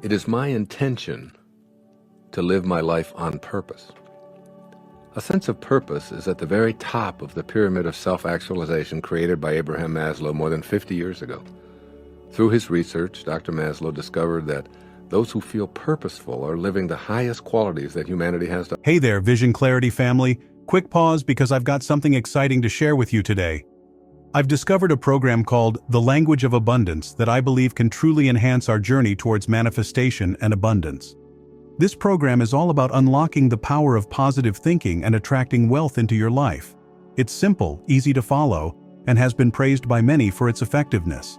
It is my intention to live my life on purpose. A sense of purpose is at the very top of the pyramid of self-actualization created by Abraham Maslow more than 50 years ago. Through his research, Dr. Maslow discovered that those who feel purposeful are living the highest qualities that humanity has to. Hey there, Vision Clarity family. Quick pause because I've got something exciting to share with you today. I've discovered a program called The Language of Abundance that I believe can truly enhance our journey towards manifestation and abundance. This program is all about unlocking the power of positive thinking and attracting wealth into your life. It's simple, easy to follow, and has been praised by many for its effectiveness.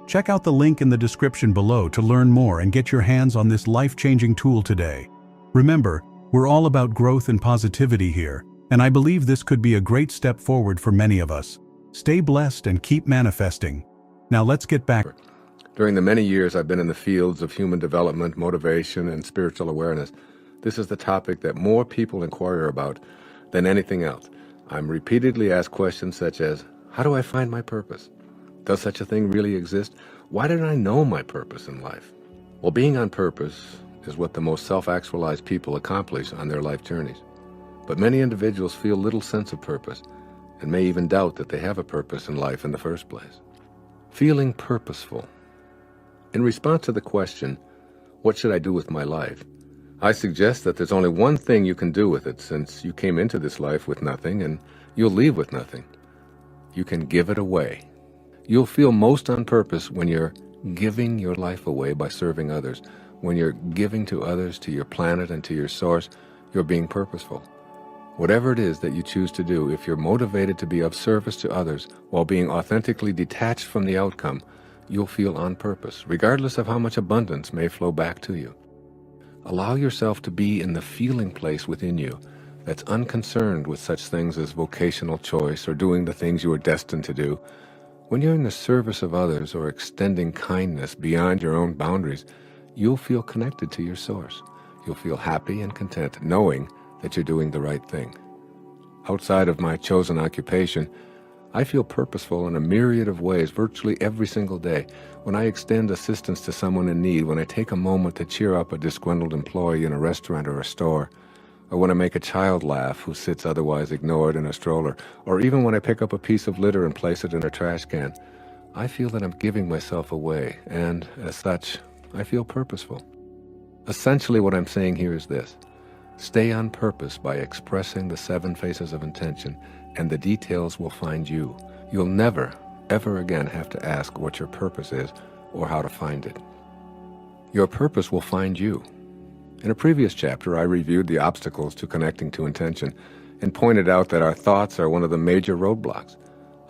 Check out the link in the description below to learn more and get your hands on this life-changing tool today. Remember, we're all about growth and positivity here, and I believe this could be a great step forward for many of us. Stay blessed and keep manifesting. Now let's get back. During the many years I've been in the fields of human development, motivation, and spiritual awareness, this is the topic that more people inquire about than anything else. I'm repeatedly asked questions such as, how do I find my purpose? Does such a thing really exist? Why didn't I know my purpose in life? Well, being on purpose is what the most self-actualized people accomplish on their life journeys. But many individuals feel little sense of purpose and may even doubt that they have a purpose in life in the first place. Feeling purposeful. In response to the question, what should I do with my life? I suggest that there's only one thing you can do with it, since you came into this life with nothing and you'll leave with nothing. You can give it away. You'll feel most on purpose when you're giving your life away by serving others. When you're giving to others, to your planet, and to your source, you're being purposeful. Whatever it is that you choose to do, if you're motivated to be of service to others while being authentically detached from the outcome, you'll feel on purpose, regardless of how much abundance may flow back to you. Allow yourself to be in the feeling place within you that's unconcerned with such things as vocational choice or doing the things you are destined to do. When you're in the service of others or extending kindness beyond your own boundaries, you'll feel connected to your source. You'll feel happy and content knowing that you're doing the right thing. Outside of my chosen occupation, I feel purposeful in a myriad of ways virtually every single day. When I extend assistance to someone in need, when I take a moment to cheer up a disgruntled employee in a restaurant or a store, or when I make a child laugh who sits otherwise ignored in a stroller, or even when I pick up a piece of litter and place it in a trash can, I feel that I'm giving myself away, and as such, I feel purposeful. Essentially what I'm saying here is this: stay on purpose by expressing the 7 phases of intention, and the details will find you. You'll never, ever again have to ask what your purpose is or how to find it. Your purpose will find you. In a previous chapter, I reviewed the obstacles to connecting to intention and pointed out that our thoughts are one of the major roadblocks.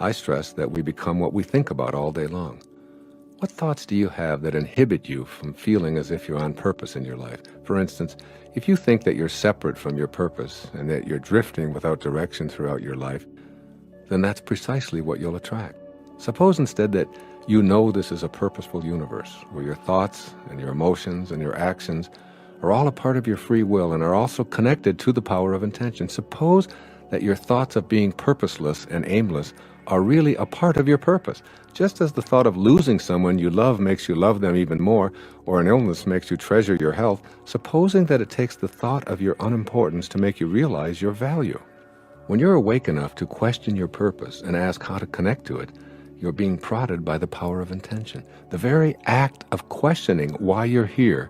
I stressed that we become what we think about all day long. What thoughts do you have that inhibit you from feeling as if you're on purpose in your life? For instance, if you think that you're separate from your purpose and that you're drifting without direction throughout your life, then that's precisely what you'll attract. Suppose instead that you know this is a purposeful universe where your thoughts and your emotions and your actions are all a part of your free will and are also connected to the power of intention. Suppose that your thoughts of being purposeless and aimless are really a part of your purpose. Just as the thought of losing someone you love makes you love them even more, or an illness makes you treasure your health, supposing that it takes the thought of your unimportance to make you realize your value. When you're awake enough to question your purpose and ask how to connect to it, you're being prodded by the power of intention. The very act of questioning why you're here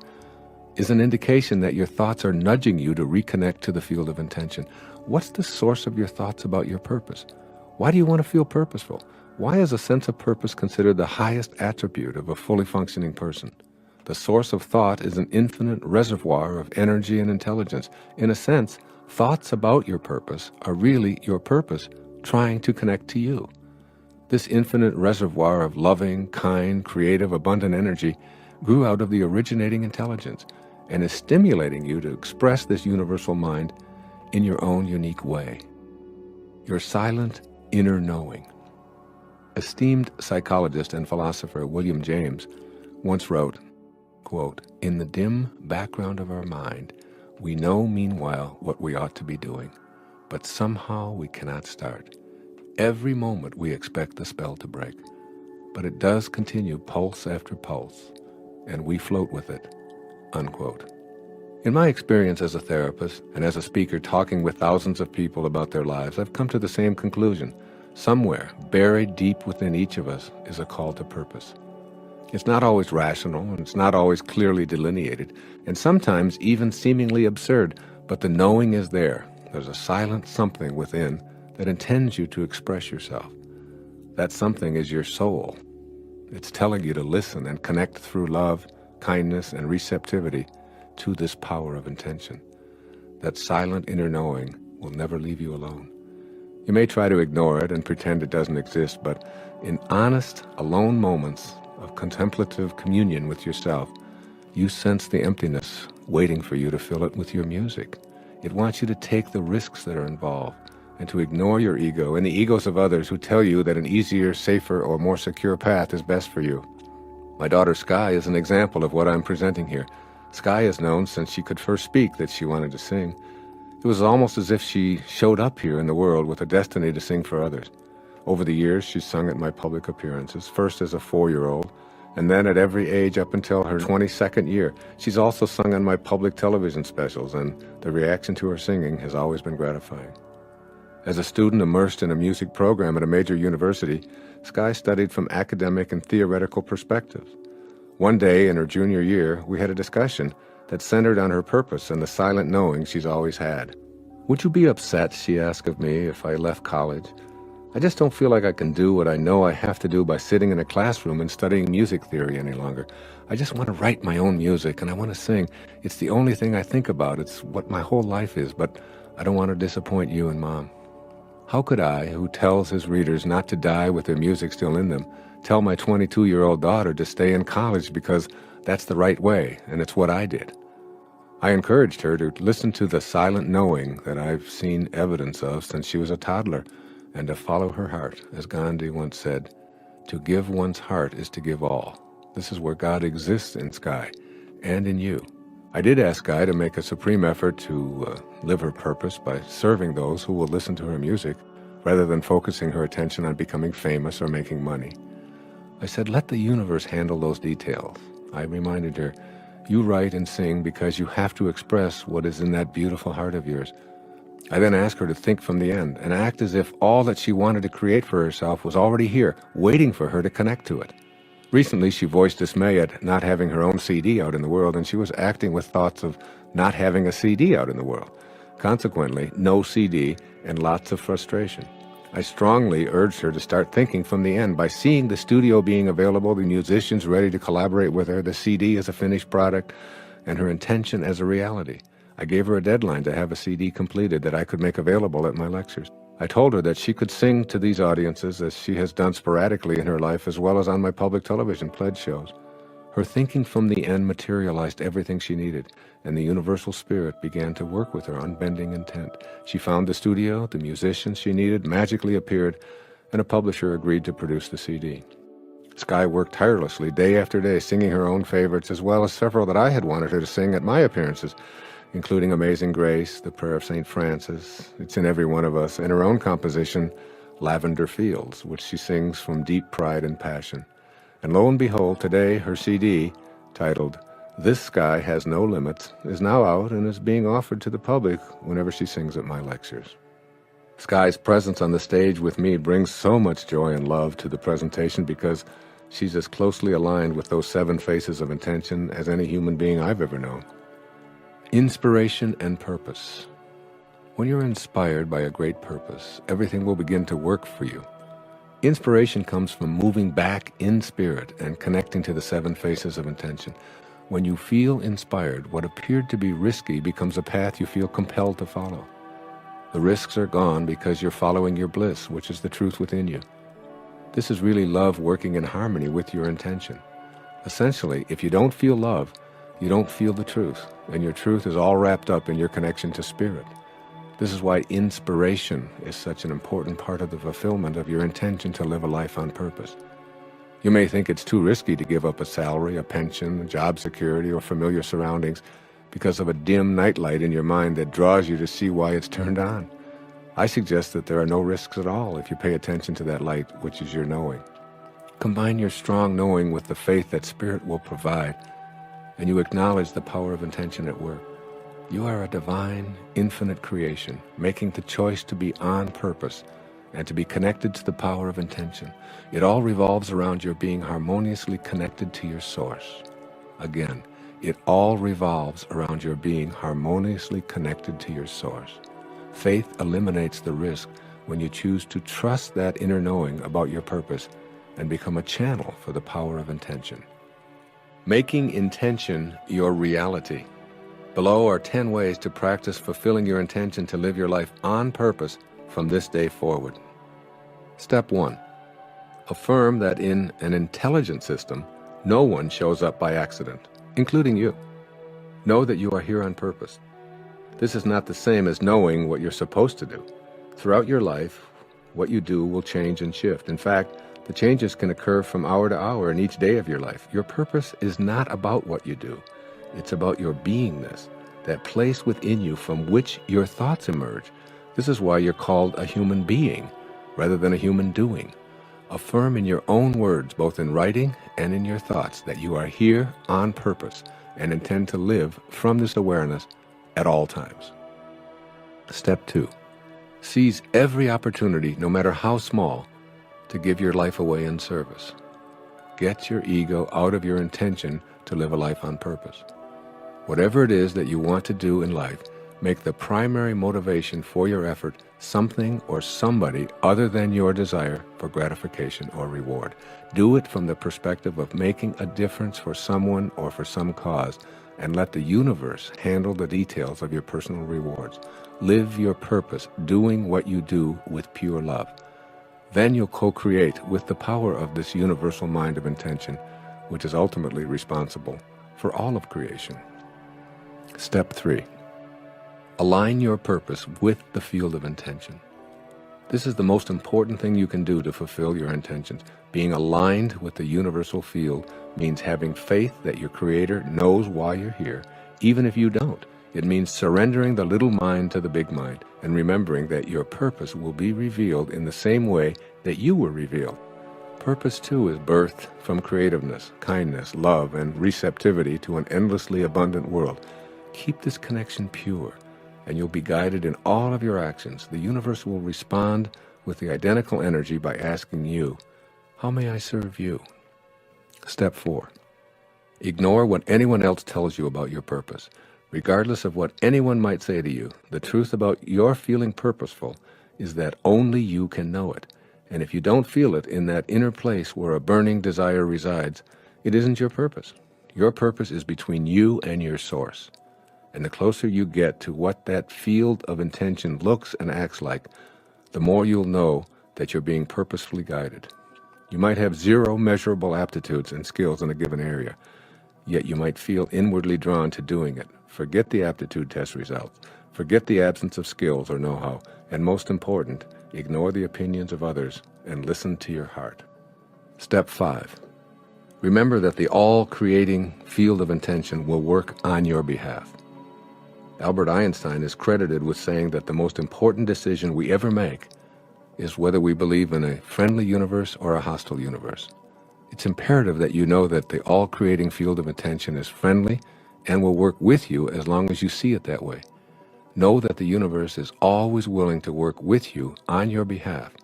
is an indication that your thoughts are nudging you to reconnect to the field of intention. What's the source of your thoughts about your purpose? Why do you want to feel purposeful? Why is a sense of purpose considered the highest attribute of a fully functioning person? The source of thought is an infinite reservoir of energy and intelligence. In a sense, thoughts about your purpose are really your purpose trying to connect to you. This infinite reservoir of loving, kind, creative, abundant energy grew out of the originating intelligence and is stimulating you to express this universal mind in your own unique way. Your silent inner knowing. Esteemed psychologist and philosopher William James once wrote, quote, "In the dim background of our mind, we know meanwhile what we ought to be doing, but somehow we cannot start. Every moment we expect the spell to break, but it does continue pulse after pulse, and we float with it, unquote. In my experience as a therapist and as a speaker talking with thousands of people about their lives, I've come to the same conclusion. Somewhere, buried deep within each of us, is a call to purpose. It's not always rational, and it's not always clearly delineated, and sometimes even seemingly absurd, but the knowing is there. There's a silent something within that intends you to express yourself. That something is your soul. It's telling you to listen and connect through love, kindness, and receptivity to this power of intention. That silent inner knowing will never leave you alone. You may try to ignore it and pretend it doesn't exist, but in honest, alone moments of contemplative communion with yourself, you sense the emptiness waiting for you to fill it with your music. It wants you to take the risks that are involved and to ignore your ego and the egos of others who tell you that an easier, safer, or more secure path is best for you. My daughter Sky is an example of what I'm presenting here. Sky has known since she could first speak that she wanted to sing. It was almost as if she showed up here in the world with a destiny to sing for others. Over the years, she's sung at my public appearances, first as a 4-year-old, and then at every age up until her 22nd year. She's also sung on my public television specials, and the reaction to her singing has always been gratifying. As a student immersed in a music program at a major university, Sky studied from academic and theoretical perspectives. One day in her junior year, we had a discussion that centered on her purpose and the silent knowing she's always had. "Would you be upset," she asked of me, "if I left college? I just don't feel like I can do what I know I have to do by sitting in a classroom and studying music theory any longer. I just want to write my own music and I want to sing. It's the only thing I think about. It's what my whole life is, but I don't want to disappoint you and Mom." How could I, who tells his readers not to die with their music still in them, tell my 22-year-old daughter to stay in college because that's the right way, and it's what I did? I encouraged her to listen to the silent knowing that I've seen evidence of since she was a toddler, and to follow her heart. As Gandhi once said, "To give one's heart is to give all." This is where God exists in Sky, and in you. I did ask Sky to make a supreme effort to live her purpose by serving those who will listen to her music, rather than focusing her attention on becoming famous or making money. I said, "Let the universe handle those details." I reminded her, "You write and sing because you have to express what is in that beautiful heart of yours." I then asked her to think from the end and act as if all that she wanted to create for herself was already here, waiting for her to connect to it. Recently, she voiced dismay at not having her own CD out in the world, and she was acting with thoughts of not having a CD out in the world. Consequently, no CD and lots of frustration. I strongly urged her to start thinking from the end by seeing the studio being available, the musicians ready to collaborate with her, the CD as a finished product, and her intention as a reality. I gave her a deadline to have a CD completed that I could make available at my lectures. I told her that she could sing to these audiences as she has done sporadically in her life, as well as on my public television pledge shows. Her thinking from the end materialized everything she needed, and the universal spirit began to work with her unbending intent. She found the studio, the musicians she needed magically appeared, and a publisher agreed to produce the CD. Sky worked tirelessly day after day, singing her own favorites, as well as several that I had wanted her to sing at my appearances, including Amazing Grace, The Prayer of St. Francis, It's in Every One of Us, and her own composition, Lavender Fields, which she sings from deep pride and passion. And lo and behold, today her CD, titled This Sky Has No Limits, is now out and is being offered to the public whenever she sings at my lectures. Sky's presence on the stage with me brings so much joy and love to the presentation because she's as closely aligned with those 7 faces of intention as any human being I've ever known. Inspiration and purpose. When you're inspired by a great purpose, everything will begin to work for you. Inspiration comes from moving back in spirit and connecting to the 7 faces of intention. When you feel inspired, what appeared to be risky becomes a path you feel compelled to follow. The risks are gone because you're following your bliss, which is the truth within you. This is really love working in harmony with your intention. Essentially, if you don't feel love, you don't feel the truth, and your truth is all wrapped up in your connection to spirit. This is why inspiration is such an important part of the fulfillment of your intention to live a life on purpose. You may think it's too risky to give up a salary, a pension, job security, or familiar surroundings because of a dim nightlight in your mind that draws you to see why it's turned on. I suggest that there are no risks at all if you pay attention to that light, which is your knowing. Combine your strong knowing with the faith that spirit will provide, and you acknowledge the power of intention at work. You are a divine, infinite creation, making the choice to be on purpose and to be connected to the power of intention. It all revolves around your being harmoniously connected to your source. Again, it all revolves around your being harmoniously connected to your source. Faith eliminates the risk when you choose to trust that inner knowing about your purpose and become a channel for the power of intention. Making intention your reality. Below are 10 ways to practice fulfilling your intention to live your life on purpose from this day forward. Step 1. Affirm that in an intelligent system, no one shows up by accident, including you. Know that you are here on purpose. This is not the same as knowing what you're supposed to do. Throughout your life, what you do will change and shift. In fact, the changes can occur from hour to hour in each day of your life. Your purpose is not about what you do. It's about your beingness, that place within you from which your thoughts emerge. This is why you're called a human being rather than a human doing. Affirm in your own words, both in writing and in your thoughts, that you are here on purpose and intend to live from this awareness at all times. Step 2. Seize every opportunity, no matter how small, to give your life away in service. Get your ego out of your intention to live a life on purpose. Whatever it is that you want to do in life, make the primary motivation for your effort something or somebody other than your desire for gratification or reward. Do it from the perspective of making a difference for someone or for some cause, and let the universe handle the details of your personal rewards. Live your purpose, doing what you do with pure love. Then you'll co-create with the power of this universal mind of intention, which is ultimately responsible for all of creation. Step 3. Align your purpose with the field of intention. This is the most important thing you can do to fulfill your intentions. Being aligned with the universal field means having faith that your Creator knows why you're here, even if you don't. It means surrendering the little mind to the big mind and remembering that your purpose will be revealed in the same way that you were revealed. Purpose, too, is birthed from creativeness, kindness, love, and receptivity to an endlessly abundant world. Keep this connection pure, and you'll be guided in all of your actions. The universe will respond with the identical energy by asking you, "How may I serve you?" Step 4. Ignore what anyone else tells you about your purpose. Regardless of what anyone might say to you, the truth about your feeling purposeful is that only you can know it. And if you don't feel it in that inner place where a burning desire resides, it isn't your purpose. Your purpose is between you and your source. And the closer you get to what that field of intention looks and acts like, the more you'll know that you're being purposefully guided. You might have zero measurable aptitudes and skills in a given area, yet you might feel inwardly drawn to doing it. Forget the aptitude test results. Forget the absence of skills or know-how. And most important, ignore the opinions of others and listen to your heart. Step 5. Remember that the all-creating field of intention will work on your behalf. Albert Einstein is credited with saying that the most important decision we ever make is whether we believe in a friendly universe or a hostile universe. It's imperative that you know that the all-creating field of intention is friendly and will work with you as long as you see it that way. Know that the universe is always willing to work with you on your behalf,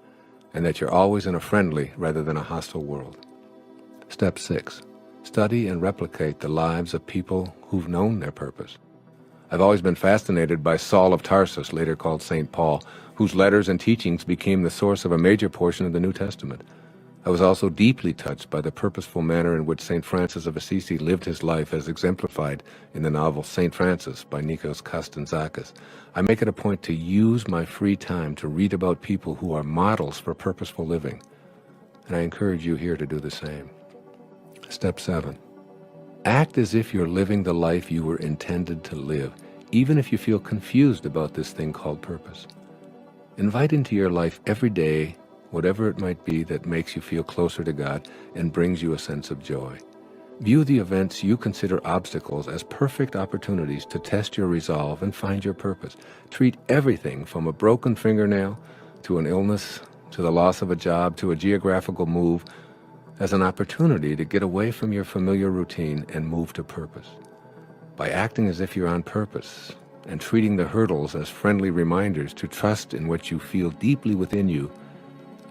and that you're always in a friendly rather than a hostile world. Step 6. Study and replicate the lives of people who've known their purpose. I've always been fascinated by Saul of Tarsus, later called St. Paul, whose letters and teachings became the source of a major portion of the New Testament. I was also deeply touched by the purposeful manner in which St. Francis of Assisi lived his life as exemplified in the novel St. Francis by Nikos Kazantzakis. I make it a point to use my free time to read about people who are models for purposeful living, and I encourage you here to do the same. Step 7. Act as if you're living the life you were intended to live, even if you feel confused about this thing called purpose. Invite into your life every day whatever it might be that makes you feel closer to God and brings you a sense of joy. View the events you consider obstacles as perfect opportunities to test your resolve and find your purpose. Treat everything from a broken fingernail to an illness, to the loss of a job, to a geographical move, as an opportunity to get away from your familiar routine and move to purpose. By acting as if you're on purpose and treating the hurdles as friendly reminders to trust in what you feel deeply within you,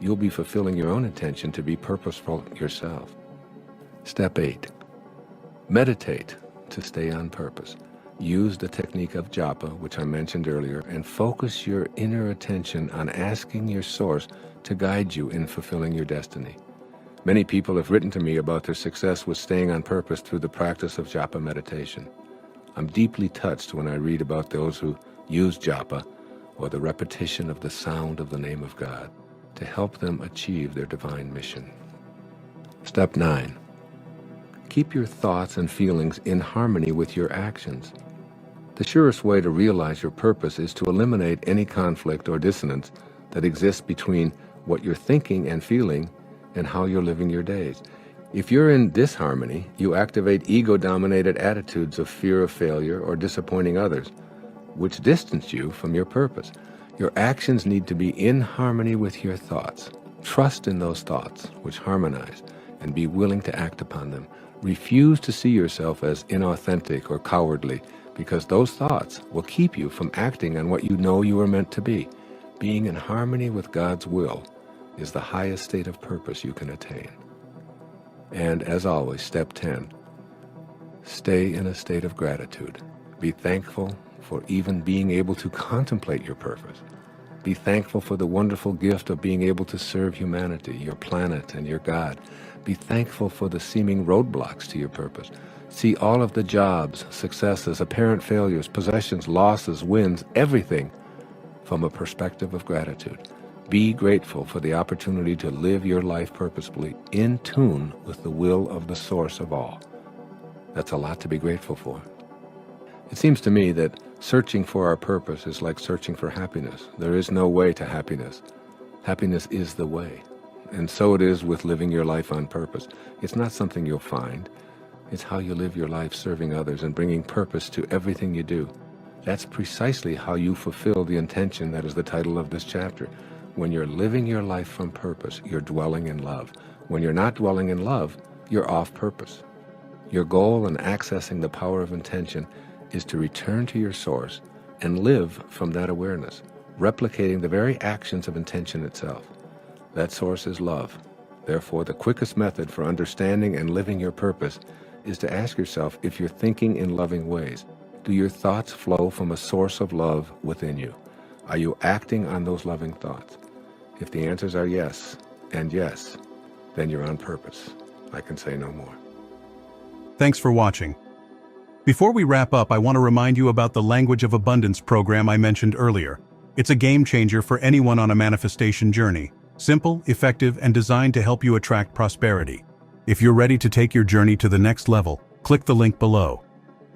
you'll be fulfilling your own intention to be purposeful yourself. Step 8. Meditate to stay on purpose. Use the technique of japa, which I mentioned earlier, and focus your inner attention on asking your source to guide you in fulfilling your destiny. Many people have written to me about their success with staying on purpose through the practice of japa meditation. I'm deeply touched when I read about those who use japa, or the repetition of the sound of the name of God, to help them achieve their divine mission. Step 9. Keep your thoughts and feelings in harmony with your actions. The surest way to realize your purpose is to eliminate any conflict or dissonance that exists between what you're thinking and feeling and how you're living your days. If you're in disharmony, you activate ego-dominated attitudes of fear of failure or disappointing others, which distance you from your purpose. Your actions need to be in harmony with your thoughts. Trust in those thoughts, which harmonize, and be willing to act upon them. Refuse to see yourself as inauthentic or cowardly, because those thoughts will keep you from acting on what you know you are meant to be. Being in harmony with God's will is the highest state of purpose you can attain. And as always, step 10, stay in a state of gratitude. Be thankful for even being able to contemplate your purpose. Be thankful for the wonderful gift of being able to serve humanity, your planet, and your God. Be thankful for the seeming roadblocks to your purpose. See all of the jobs, successes, apparent failures, possessions, losses, wins, everything from a perspective of gratitude. Be grateful for the opportunity to live your life purposefully, in tune with the will of the source of all. That's a lot to be grateful for. It seems to me that searching for our purpose is like searching for happiness. There is no way to happiness. Happiness is the way. And so it is with living your life on purpose. It's not something you'll find. It's how you live your life serving others and bringing purpose to everything you do. That's precisely how you fulfill the intention that is the title of this chapter. When you're living your life from purpose, you're dwelling in love. When you're not dwelling in love, you're off purpose. Your goal in accessing the power of intention is to return to your source and live from that awareness, replicating the very actions of intention itself. That source is love. Therefore, the quickest method for understanding and living your purpose is to ask yourself if you're thinking in loving ways. Do your thoughts flow from a source of love within you? Are you acting on those loving thoughts? If the answers are yes, and yes, then you're on purpose. I can say no more. Thanks for watching. Before we wrap up, I want to remind you about the Language of Abundance program I mentioned earlier. It's a game changer for anyone on a manifestation journey. Simple, effective, and designed to help you attract prosperity. If you're ready to take your journey to the next level, click the link below.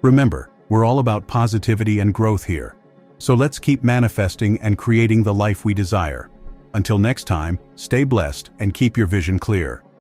Remember, we're all about positivity and growth here. So let's keep manifesting and creating the life we desire. Until next time, stay blessed and keep your vision clear.